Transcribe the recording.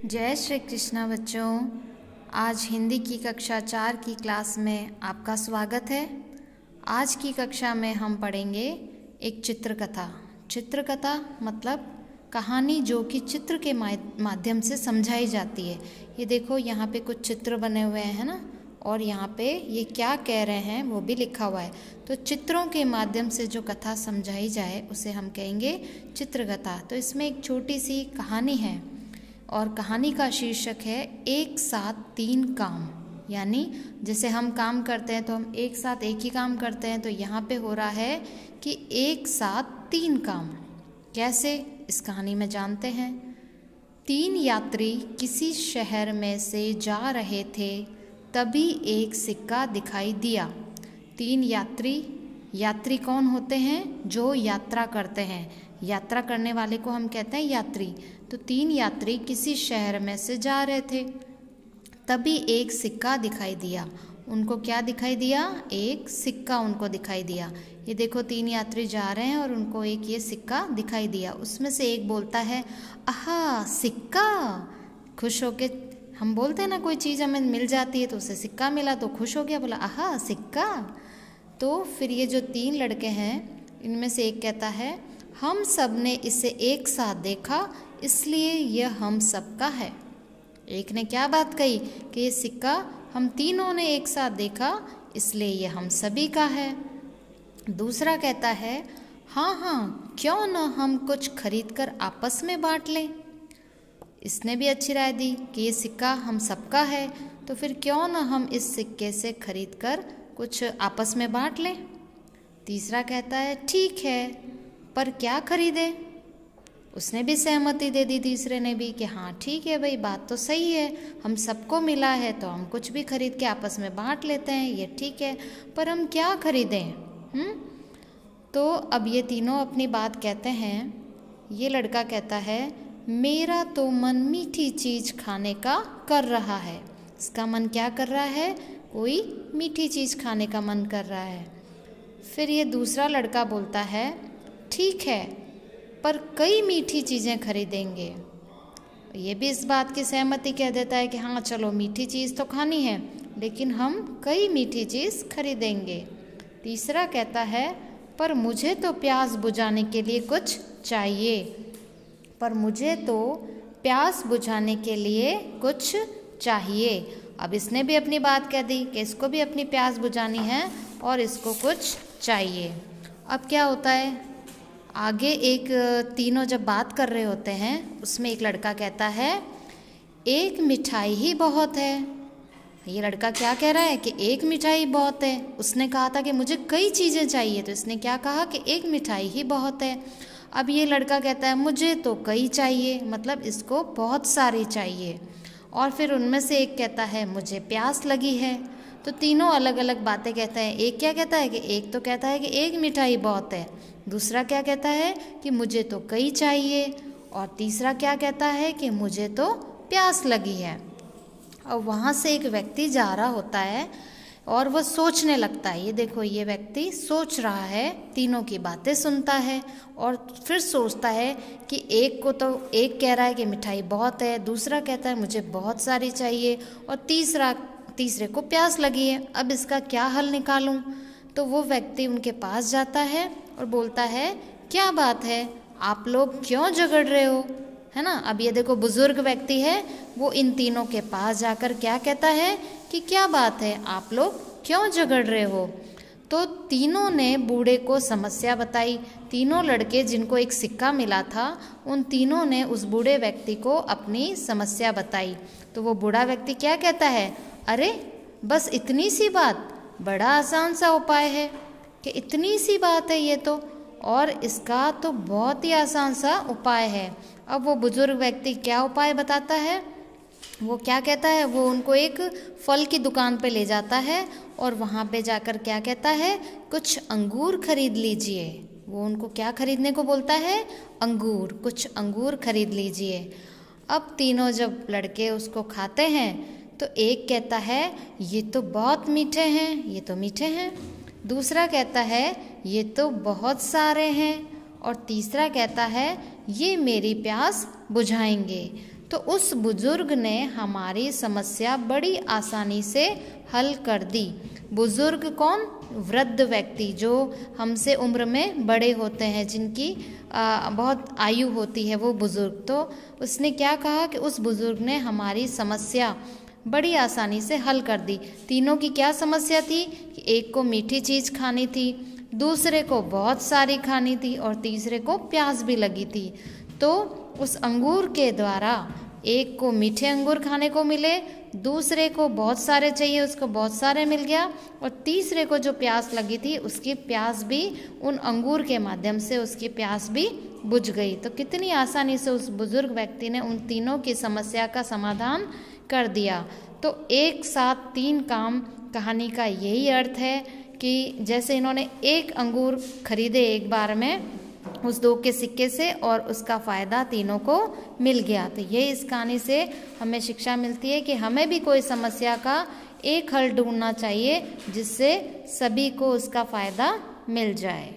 जय श्री कृष्णा बच्चों। आज हिंदी की कक्षा 4 की क्लास में आपका स्वागत है। आज की कक्षा में हम पढ़ेंगे एक चित्रकथा। चित्रकथा मतलब कहानी जो कि चित्र के माध्यम से समझाई जाती है। ये देखो यहाँ पे कुछ चित्र बने हुए हैं ना, और यहाँ पे ये क्या कह रहे हैं वो भी लिखा हुआ है। तो चित्रों के माध्यम से जो कथा समझाई जाए उसे हम कहेंगे चित्रकथा। तो इसमें एक छोटी सी कहानी है और कहानी का शीर्षक है एक साथ तीन काम। यानी जैसे हम काम करते हैं तो हम एक साथ एक ही काम करते हैं, तो यहाँ पे हो रहा है कि एक साथ तीन काम। कैसे, इस कहानी में जानते हैं। तीन यात्री किसी शहर में से जा रहे थे, तभी एक सिक्का दिखाई दिया। तीन यात्री कौन होते हैं? जो यात्रा करते हैं। यात्रा करने वाले को हम कहते हैं यात्री। तो तीन यात्री किसी शहर में से जा रहे थे, तभी एक सिक्का दिखाई दिया। उनको क्या दिखाई दिया? एक सिक्का उनको दिखाई दिया। ये देखो तीन यात्री जा रहे हैं और उनको एक ये सिक्का दिखाई दिया। उसमें से एक बोलता है, आहा सिक्का। खुश होके हम बोलते हैं ना, कोई चीज़ हमें मिल जाती है तो उसे सिक्का मिला तो खुश हो गया, बोला आहा सिक्का। तो फिर ये जो तीन लड़के हैं इनमें से एक कहता है, हम सब ने इसे एक साथ देखा इसलिए यह हम सबका है। एक ने क्या बात कही कि ये सिक्का हम तीनों ने एक साथ देखा इसलिए यह हम सभी का है। दूसरा कहता है, हाँ क्यों ना हम कुछ खरीद कर आपस में बांट लें। इसने भी अच्छी राय दी कि ये सिक्का हम सबका है, तो फिर क्यों ना हम इस सिक्के से खरीद कर कुछ आपस में बांट लें। तीसरा कहता है, ठीक है, पर क्या खरीदें। उसने भी सहमति दे दी तीसरे ने भी कि हाँ ठीक है भाई, बात तो सही है, हम सबको मिला है तो हम कुछ भी खरीद के आपस में बांट लेते हैं, ये ठीक है, पर हम क्या खरीदें। तो अब ये तीनों अपनी बात कहते हैं। ये लड़का कहता है, मेरा तो मन मीठी चीज़ खाने का कर रहा है। इसका मन क्या कर रहा है? कोई मीठी चीज़ खाने का मन कर रहा है। फिर ये दूसरा लड़का बोलता है, ठीक है, पर कई मीठी चीज़ें खरीदेंगे। ये भी इस बात की सहमति कह देता है कि हाँ चलो मीठी चीज़ तो खानी है, लेकिन हम कई मीठी चीज़ खरीदेंगे। तीसरा कहता है, पर मुझे तो प्यास बुझाने के लिए कुछ चाहिए। पर मुझे तो प्यास बुझाने के लिए कुछ चाहिए। अब इसने भी अपनी बात कह दी कि इसको भी अपनी प्यास बुझानी है और इसको कुछ चाहिए। अब क्या होता है, आगे एक तीनों जब बात कर रहे होते हैं उसमें एक लड़का कहता है, एक मिठाई ही बहुत है। ये लड़का क्या कह रहा है कि एक मिठाई बहुत है। उसने कहा था कि मुझे कई चीज़ें चाहिए, तो इसने क्या कहा कि एक मिठाई ही बहुत है। अब ये लड़का कहता है, मुझे तो कई चाहिए, मतलब इसको बहुत सारी चाहिए। और फिर उनमें से एक कहता है, मुझे प्यास लगी है। तो तीनों अलग अलग बातें कहते हैं। एक क्या कहता है कि एक तो कहता है कि एक मिठाई बहुत है, दूसरा क्या कहता है कि मुझे तो कई चाहिए, और तीसरा क्या कहता है कि मुझे तो प्यास लगी है। और वहाँ से एक व्यक्ति जा रहा होता है और वह सोचने लगता है। ये देखो ये व्यक्ति सोच रहा है, तीनों की बातें सुनता है और फिर सोचता है कि एक कह रहा है कि मिठाई बहुत है, दूसरा कहता है मुझे बहुत सारी चाहिए, और तीसरे को प्यास लगी है। अब इसका क्या हल निकालूं। तो वो व्यक्ति उनके पास जाता है और बोलता है, क्या बात है, आप लोग क्यों झगड़ रहे हो, है ना। अब ये देखो बुजुर्ग व्यक्ति है, वो इन तीनों के पास जाकर क्या कहता है कि क्या बात है, आप लोग क्यों झगड़ रहे हो। तो तीनों ने बूढ़े को समस्या बताई। तीनों लड़के जिनको एक सिक्का मिला था, उन तीनों ने उस बूढ़े व्यक्ति को अपनी समस्या बताई। तो वो बूढ़ा व्यक्ति क्या कहता है, अरे बस इतनी सी बात, बड़ा आसान सा उपाय है कि इतनी सी बात है ये तो, और इसका तो बहुत ही आसान सा उपाय है। अब वो बुजुर्ग व्यक्ति क्या उपाय बताता है, वो क्या कहता है, वो उनको एक फल की दुकान पे ले जाता है और वहाँ पे जाकर क्या कहता है, कुछ अंगूर खरीद लीजिए। वो उनको क्या खरीदने को बोलता है, अंगूर, कुछ अंगूर खरीद लीजिए। अब तीनों जब लड़के उसको खाते हैं तो एक कहता है, ये तो बहुत मीठे हैं, ये तो मीठे हैं। दूसरा कहता है, ये तो बहुत सारे हैं। और तीसरा कहता है, ये मेरी प्यास बुझाएंगे। तो उस बुजुर्ग ने हमारी समस्या बड़ी आसानी से हल कर दी। बुजुर्ग कौन? वृद्ध व्यक्ति, जो हमसे उम्र में बड़े होते हैं, जिनकी बहुत आयु होती है, वो बुजुर्ग। तो उसने क्या कहा कि उस बुजुर्ग ने हमारी समस्या बड़ी आसानी से हल कर दी। तीनों की क्या समस्या थी? कि एक को मीठी चीज़ खानी थी, दूसरे को बहुत सारी खानी थी और तीसरे को प्यास भी लगी थी। तो उस अंगूर के द्वारा एक को मीठे अंगूर खाने को मिले, दूसरे को बहुत सारे चाहिए, उसको बहुत सारे मिल गया, और तीसरे को जो प्यास लगी थी उसकी प्यास भी उन अंगूर के माध्यम से उसकी प्यास भी बुझ गई। तो कितनी आसानी से उस बुजुर्ग व्यक्ति ने उन तीनों की समस्या का समाधान कर दिया। तो एक साथ तीन काम, कहानी का यही अर्थ है कि जैसे इन्होंने एक अंगूर खरीदे एक बार में उस 2 के सिक्के से, और उसका फ़ायदा तीनों को मिल गया। तो ये इस कहानी से हमें शिक्षा मिलती है कि हमें भी कोई समस्या का एक हल ढूंढना चाहिए जिससे सभी को उसका फ़ायदा मिल जाए।